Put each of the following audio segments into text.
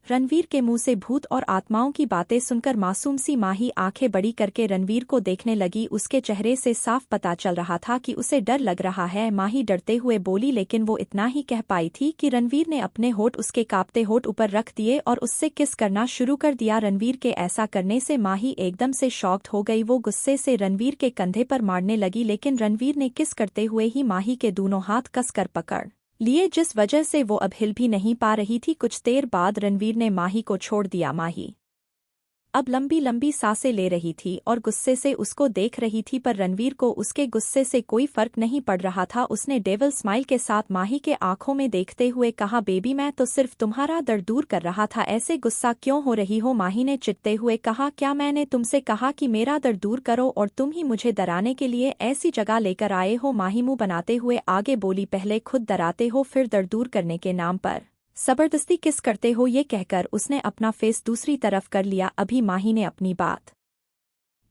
रणवीर के मुंह से भूत और आत्माओं की बातें सुनकर मासूम सी माही आंखें बड़ी करके रणवीर को देखने लगी। उसके चेहरे से साफ पता चल रहा था कि उसे डर लग रहा है। माही डरते हुए बोली, लेकिन वो इतना ही कह पाई थी कि रणवीर ने अपने होठ उसके कांपते होठ ऊपर रख दिए और उससे किस करना शुरू कर दिया। रणवीर के ऐसा करने से माही एकदम से शॉक्ड हो गई। वो गुस्से से रणवीर के कंधे पर मारने लगी, लेकिन रणवीर ने किस करते हुए ही माही के दोनों हाथ कसकर पकड़ लिए, जिस वजह से वो अब हिल भी नहीं पा रही थी। कुछ देर बाद रणवीर ने माही को छोड़ दिया। माही अब लंबी लंबी सांसें ले रही थी और गुस्से से उसको देख रही थी, पर रणवीर को उसके गुस्से से कोई फर्क नहीं पड़ रहा था। उसने डेविल स्माइल के साथ माही के आंखों में देखते हुए कहा, बेबी मैं तो सिर्फ तुम्हारा दर्द दूर कर रहा था, ऐसे गुस्सा क्यों हो रही हो? माही ने चिढ़ते हुए कहा, क्या मैंने तुमसे कहा कि मेरा दर्द दूर करो और तुम ही मुझे डराने के लिए ऐसी जगह लेकर आए हो? माही मुंह बनाते हुए आगे बोली, पहले खुद डराते हो फिर दर्द दूर करने के नाम पर जबरदस्ती किस करते हो? ये कहकर उसने अपना फेस दूसरी तरफ कर लिया। अभी माही ने अपनी बात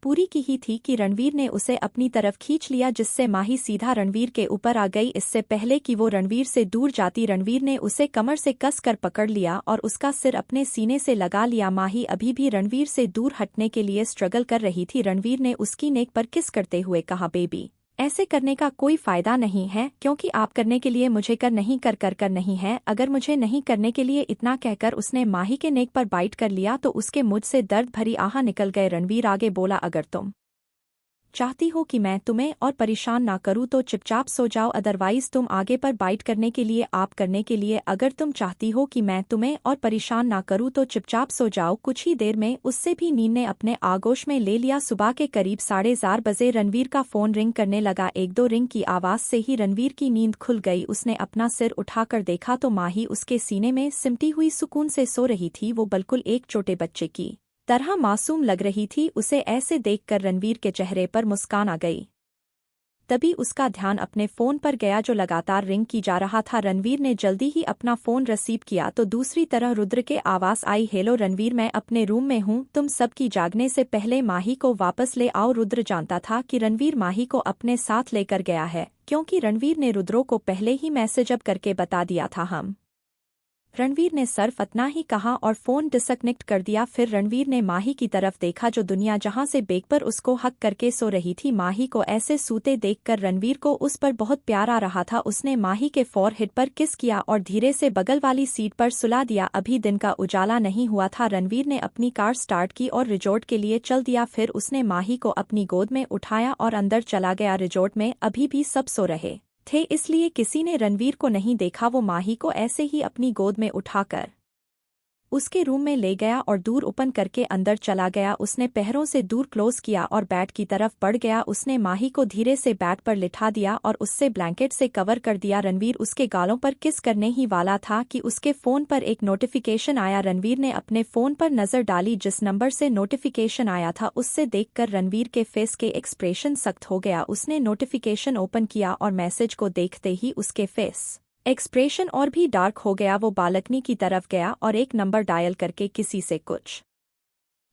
पूरी की ही थी कि रणवीर ने उसे अपनी तरफ खींच लिया, जिससे माही सीधा रणवीर के ऊपर आ गई। इससे पहले कि वो रणवीर से दूर जाती, रणवीर ने उसे कमर से कस कर पकड़ लिया और उसका सिर अपने सीने से लगा लिया। माही अभी भी रणवीर से दूर हटने के लिए स्ट्रगल कर रही थी। रणवीर ने उसकी नेक पर किस करते हुए कहा, बेबी ऐसे करने का कोई फायदा नहीं है, क्योंकि आप करने के लिए मुझे कर नहीं कर नहीं है, अगर मुझे नहीं करने के लिए इतना कहकर उसने माही के नेक पर बाइट कर लिया तो उसके मुझ से दर्द भरी आह निकल गए। रणवीर आगे बोला, अगर तुम चाहती हो कि मैं तुम्हें और परेशान ना करूं तो चुपचाप सो जाओ, अदरवाइज तुम आगे पर बाइट करने के लिए आप करने के लिए। अगर तुम चाहती हो कि मैं तुम्हें और परेशान ना करूं तो चुपचाप सो जाओ। कुछ ही देर में उससे भी नींद ने अपने आगोश में ले लिया। सुबह के करीब 4:30 बजे रणवीर का फोन रिंग करने लगा। एक दो रिंग की आवाज से ही रणवीर की नींद खुल गई। उसने अपना सिर उठाकर देखा तो माही उसके सीने में सिमटी हुई सुकून से सो रही थी। वो बिल्कुल एक छोटे बच्चे की तरह मासूम लग रही थी। उसे ऐसे देखकर रणवीर के चेहरे पर मुस्कान आ गई। तभी उसका ध्यान अपने फोन पर गया जो लगातार रिंग की जा रहा था। रणवीर ने जल्दी ही अपना फोन रिसीव किया तो दूसरी तरह रुद्र के आवाज आई, हेलो रणवीर, मैं अपने रूम में हूँ, तुम सबकी जागने से पहले माही को वापस ले आओ। रुद्र जानता था कि रणवीर माही को अपने साथ लेकर गया है, क्योंकि रणवीर ने रुद्रों को पहले ही मैसेज अप करके बता दिया था। रणवीर ने सिर्फ इतना ही कहा और फोन डिस्कनेक्ट कर दिया। फिर रणवीर ने माही की तरफ देखा जो दुनिया जहां से बेग पर उसको हक करके सो रही थी। माही को ऐसे सूते देखकर रणवीर को उस पर बहुत प्यार आ रहा था। उसने माही के फोरहेड पर किस किया और धीरे से बगल वाली सीट पर सुला दिया। अभी दिन का उजाला नहीं हुआ था। रणवीर ने अपनी कार स्टार्ट की और रिजॉर्ट के लिए चल दिया। फिर उसने माही को अपनी गोद में उठाया और अंदर चला गया। रिजॉर्ट में अभी भी सब सो रहे थे, इसलिए किसी ने रणवीर को नहीं देखा। वो माही को ऐसे ही अपनी गोद में उठाकर उसके रूम में ले गया और दूर ओपन करके अंदर चला गया। उसने पैरों से दूर क्लोज किया और बेड की तरफ बढ़ गया। उसने माही को धीरे से बेड पर लिटा दिया और उससे ब्लैंकेट से कवर कर दिया। रणवीर उसके गालों पर किस करने ही वाला था कि उसके फोन पर एक नोटिफिकेशन आया। रणवीर ने अपने फोन पर नजर डाली। जिस नंबर से नोटिफिकेशन आया था उससे देखकर रणवीर के फेस के एक्सप्रेशन सख्त हो गया। उसने नोटिफिकेशन ओपन किया और मैसेज को देखते ही उसके फेस एक्सप्रेशन और भी डार्क हो गया। वो बालकनी की तरफ गया और एक नंबर डायल करके किसी से कुछ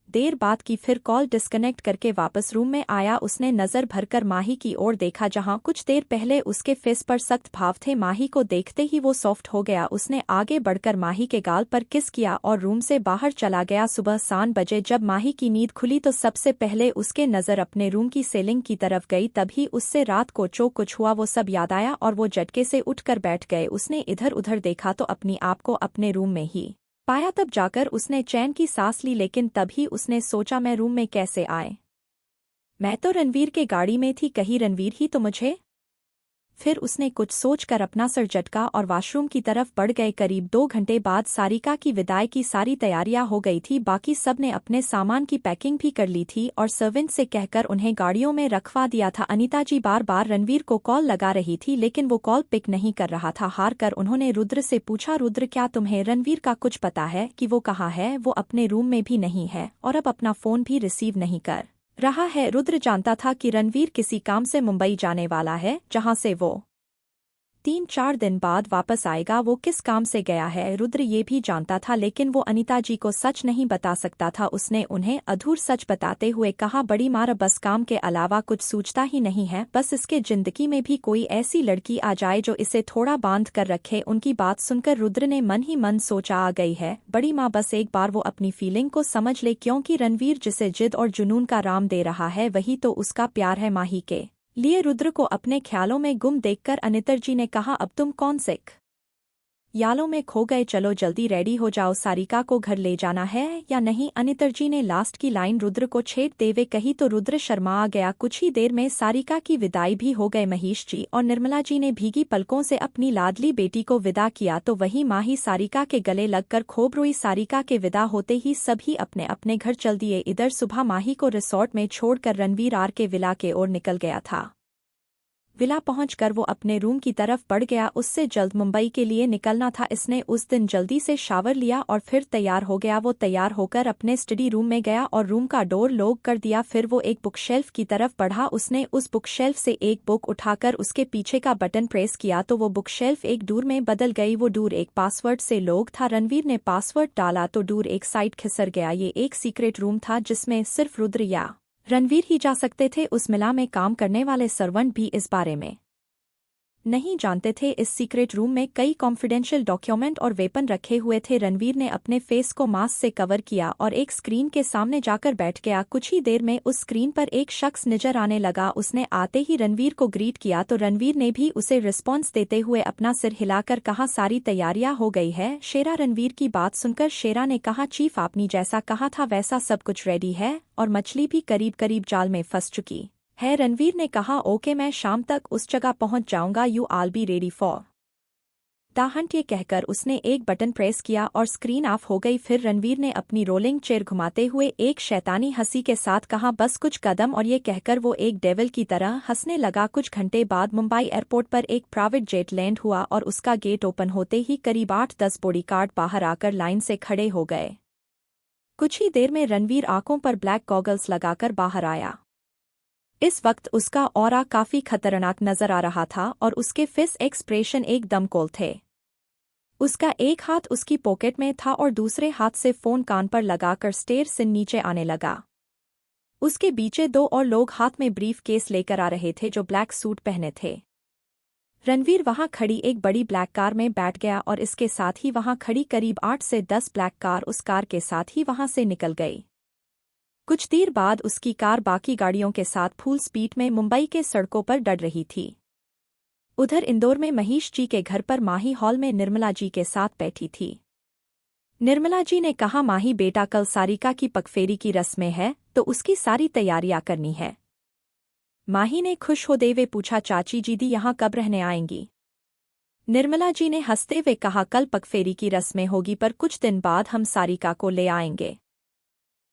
देर बाद की फिर कॉल डिस्कनेक्ट करके वापस रूम में आया। उसने नजर भरकर माही की ओर देखा जहां कुछ देर पहले उसके फेस पर सख्त भाव थे। माही को देखते ही वो सॉफ्ट हो गया। उसने आगे बढ़कर माही के गाल पर किस किया और रूम से बाहर चला गया। सुबह 7 बजे जब माही की नींद खुली तो सबसे पहले उसके नजर अपने रूम की सीलिंग की तरफ गई। तभी उससे रात को जो कुछ हुआ वो सब याद आया और वो झटके से उठकर बैठ गए। उसने इधर उधर देखा तो अपनी आप को अपने रूम में ही पाया। तब जाकर उसने चैन की सांस ली, लेकिन तभी उसने सोचा, मैं रूम में कैसे आए? मैं तो रणवीर के गाड़ी में थी, कहीं रणवीर ही तो मुझे। फिर उसने कुछ सोचकर अपना सर झटका और वॉशरूम की तरफ बढ़ गए। करीब 2 घंटे बाद सारिका की विदाई की सारी तैयारियां हो गई थी। बाकी सब ने अपने सामान की पैकिंग भी कर ली थी और सर्वेंट से कहकर उन्हें गाड़ियों में रखवा दिया था। अनीता जी बार बार रणवीर को कॉल लगा रही थी, लेकिन वो कॉल पिक नहीं कर रहा था। हार कर उन्होंने रुद्र से पूछा, रुद्र क्या तुम्हें रणवीर का कुछ पता है कि वो कहाँ है? वो अपने रूम में भी नहीं है और अब अपना फोन भी रिसीव नहीं कर रहा है। रुद्र जानता था कि रणवीर किसी काम से मुंबई जाने वाला है, जहां से वो 3-4 दिन बाद वापस आएगा। वो किस काम से गया है रुद्र ये भी जानता था, लेकिन वो अनीता जी को सच नहीं बता सकता था। उसने उन्हें अधूर सच बताते हुए कहा, बड़ी माँ बस काम के अलावा कुछ सोचता ही नहीं है, बस इसके जिंदगी में भी कोई ऐसी लड़की आ जाए जो इसे थोड़ा बांध कर रखे। उनकी बात सुनकर रुद्र ने मन ही मन सोचा, आ गई है बड़ी माँ, बस एक बार वो अपनी फीलिंग को समझ ले, क्योंकि रणवीर जिसे जिद और जुनून का राम दे रहा है वही तो उसका प्यार है माही के लिए। रुद्र को अपने ख्यालों में गुम देखकर अनितर जी ने कहा, अब तुम कौन से यालों में खो गए, चलो जल्दी रेडी हो जाओ, सारिका को घर ले जाना है या नहीं। अनितर जी ने लास्ट की लाइन रुद्र को छेड़ देवे कही तो रुद्र शर्मा आ गया। कुछ ही देर में सारिका की विदाई भी हो गए। महेश जी और निर्मला जी ने भीगी पलकों से अपनी लाडली बेटी को विदा किया तो वही माही सारिका के गले लगकर खूब रोई। सारिका के विदा होते ही सभी अपने अपने घर चल दिए। इधर सुबह माही को रिसोर्ट में छोड़कर रणवीर आर के विला के ओर निकल गया था। विला पहुंचकर वो अपने रूम की तरफ बढ़ गया। उससे जल्द मुंबई के लिए निकलना था। इसने उस दिन जल्दी से शावर लिया और फिर तैयार हो गया। वो तैयार होकर अपने स्टडी रूम में गया और रूम का डोर लॉक कर दिया। फिर वो एक बुक शेल्फ की तरफ बढ़ा। उसने उस बुक शेल्फ से एक बुक उठाकर उसके पीछे का बटन प्रेस किया तो वो बुक शेल्फ एक डोर में बदल गई। वो डोर एक पासवर्ड से लॉक था। रणवीर ने पासवर्ड डाला तो डोर एक साइड खिसर गया। ये एक सीक्रेट रूम था जिसमें सिर्फ रुद्र या रणवीर ही जा सकते थे। उस मिला में काम करने वाले सर्वेंट भी इस बारे में नहीं जानते थे। इस सीक्रेट रूम में कई कॉन्फिडेंशियल डॉक्यूमेंट और वेपन रखे हुए थे। रणवीर ने अपने फेस को मास्क से कवर किया और एक स्क्रीन के सामने जाकर बैठ गया। कुछ ही देर में उस स्क्रीन पर एक शख्स नजर आने लगा। उसने आते ही रणवीर को ग्रीट किया तो रणवीर ने भी उसे रिस्पॉन्स देते हुए अपना सिर हिलाकर कहा, सारी तैयारियां हो गई है शेरा। रणवीर की बात सुनकर शेरा ने कहा, चीफ आपने जैसा कहा था वैसा सब कुछ रेडी है और मछली भी करीब करीब जाल में फंस चुकी है। रणवीर ने कहा, ओके मैं शाम तक उस जगह पहुंच जाऊंगा, you all be ready for the Hunt. ये कहकर उसने एक बटन प्रेस किया और स्क्रीन ऑफ हो गई। फिर रणवीर ने अपनी रोलिंग चेयर घुमाते हुए एक शैतानी हंसी के साथ कहा, बस कुछ कदम, और ये कहकर वो एक डेविल की तरह हंसने लगा। कुछ घंटे बाद मुंबई एयरपोर्ट पर एक प्राइवेट जेट लैंड हुआ और उसका गेट ओपन होते ही करीब 8-10 बॉडीगार्ड बाहर आकर लाइन से खड़े हो गए। कुछ ही देर में रणवीर आंखों पर ब्लैक गॉगल्स लगाकर बाहर आया। इस वक्त उसका ऑरा काफी खतरनाक नजर आ रहा था और उसके फेस एक्सप्रेशन एकदम कूल थे। उसका एक हाथ उसकी पॉकेट में था और दूसरे हाथ से फोन कान पर लगाकर स्टेयर से नीचे आने लगा। उसके पीछे 2 और लोग हाथ में ब्रीफ केस लेकर आ रहे थे जो ब्लैक सूट पहने थे। रणवीर वहां खड़ी एक बड़ी ब्लैक कार में बैठ गया और इसके साथ ही वहां खड़ी करीब 8 से 10 ब्लैक कार उस कार के साथ ही वहां से निकल गई। कुछ देर बाद उसकी कार बाकी गाड़ियों के साथ फुल स्पीड में मुंबई के सड़कों पर डर रही थी। उधर इंदौर में महेश जी के घर पर माही हॉल में निर्मला जी के साथ बैठी थी। निर्मला जी ने कहा, माही बेटा कल सारिका की पगफेरी की रस्में है तो उसकी सारी तैयारियां करनी है। माही ने खुश होते हुए पूछा, चाची दीदी यहाँ कब रहने आएंगी? निर्मला जी ने हंसते हुए कहा, कल पगफेरी की रस्में होगी पर कुछ दिन बाद हम सारिका को ले आएंगे।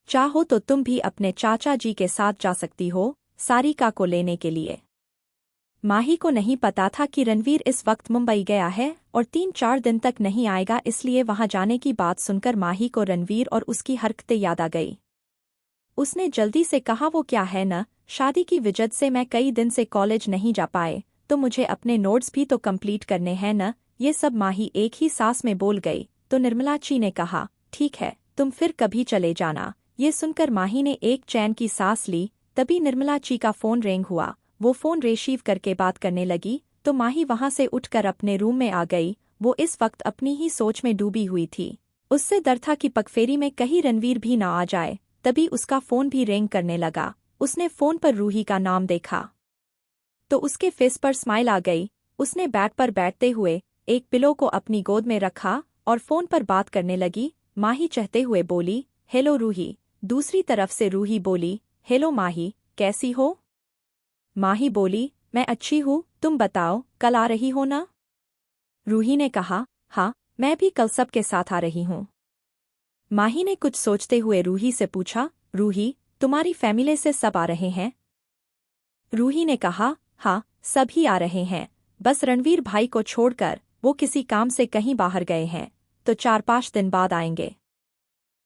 चाहो तो तुम भी अपने चाचा जी के साथ जा सकती हो सारिका को लेने के लिए। माही को नहीं पता था कि रणवीर इस वक्त मुंबई गया है और 3-4 दिन तक नहीं आएगा, इसलिए वहां जाने की बात सुनकर माही को रणवीर और उसकी हरकतें याद आ गई। उसने जल्दी से कहा, वो क्या है न, शादी की वजह से मैं कई दिन से कॉलेज नहीं जा पाए तो मुझे अपने नोट्स भी तो कंप्लीट करने हैं न। ये सब माही एक ही सांस में बोल गई तो निर्मला जी ने कहा, ठीक है तुम फिर कभी चले जाना। ये सुनकर माही ने एक चैन की सांस ली। तभी निर्मला जी का फोन रिंग हुआ। वो फोन रिसीव करके बात करने लगी तो माही वहां से उठकर अपने रूम में आ गई। वो इस वक्त अपनी ही सोच में डूबी हुई थी। उससे डर था कि पगफेरी में कहीं रणवीर भी ना आ जाए। तभी उसका फोन भी रिंग करने लगा। उसने फोन पर रूही का नाम देखा तो उसके फेस पर स्माइल आ गई। उसने बेड पर बैठते हुए एक पिलो को अपनी गोद में रखा और फोन पर बात करने लगी। माही चहते हुए बोली, हेलो रूही। दूसरी तरफ से रूही बोली, हेलो माही, कैसी हो? माही बोली, मैं अच्छी हूँ, तुम बताओ कल आ रही हो ना? रूही ने कहा, हाँ मैं भी कल सबके साथ आ रही हूँ। माही ने कुछ सोचते हुए रूही से पूछा, रूही तुम्हारी फैमिली से सब आ रहे हैं? रूही ने कहा, हाँ सभी आ रहे हैं, बस रणवीर भाई को छोड़कर वो किसी काम से कहीं बाहर गए हैं तो 4-5 दिन बाद आएंगे।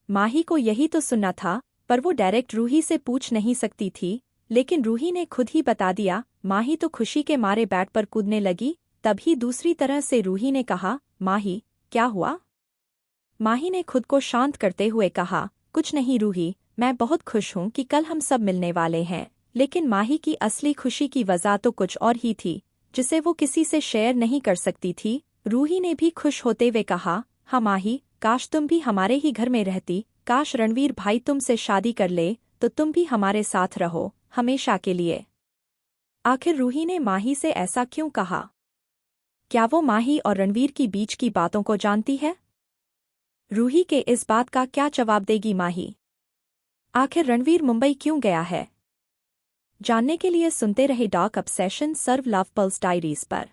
माही को यही तो सुनना था पर वो डायरेक्ट रूही से पूछ नहीं सकती थी, लेकिन रूही ने खुद ही बता दिया। माही तो खुशी के मारे बेड पर कूदने लगी। तभी दूसरी तरह से रूही ने कहा, माही, क्या हुआ? माही ने खुद को शांत करते हुए कहा, कुछ नहीं रूही, मैं बहुत खुश हूँ कि कल हम सब मिलने वाले हैं। लेकिन माही की असली खुशी की वजह तो कुछ और ही थी, जिसे वो किसी से शेयर नहीं कर सकती थी। रूही ने भी खुश होते हुए कहा, हाँ माही, काश तुम भी हमारे ही घर में रहती, काश रणवीर भाई तुमसे शादी कर ले तो तुम भी हमारे साथ रहो, हमेशा के लिए। आखिर रूही ने माही से ऐसा क्यों कहा? क्या वो माही और रणवीर की बीच की बातों को जानती है? रूही के इस बात का क्या जवाब देगी माही? आखिर रणवीर मुंबई क्यों गया है? जानने के लिए सुनते रहे डॉक ऑब्सेशन सर्व लव पल्स डायरीज पर।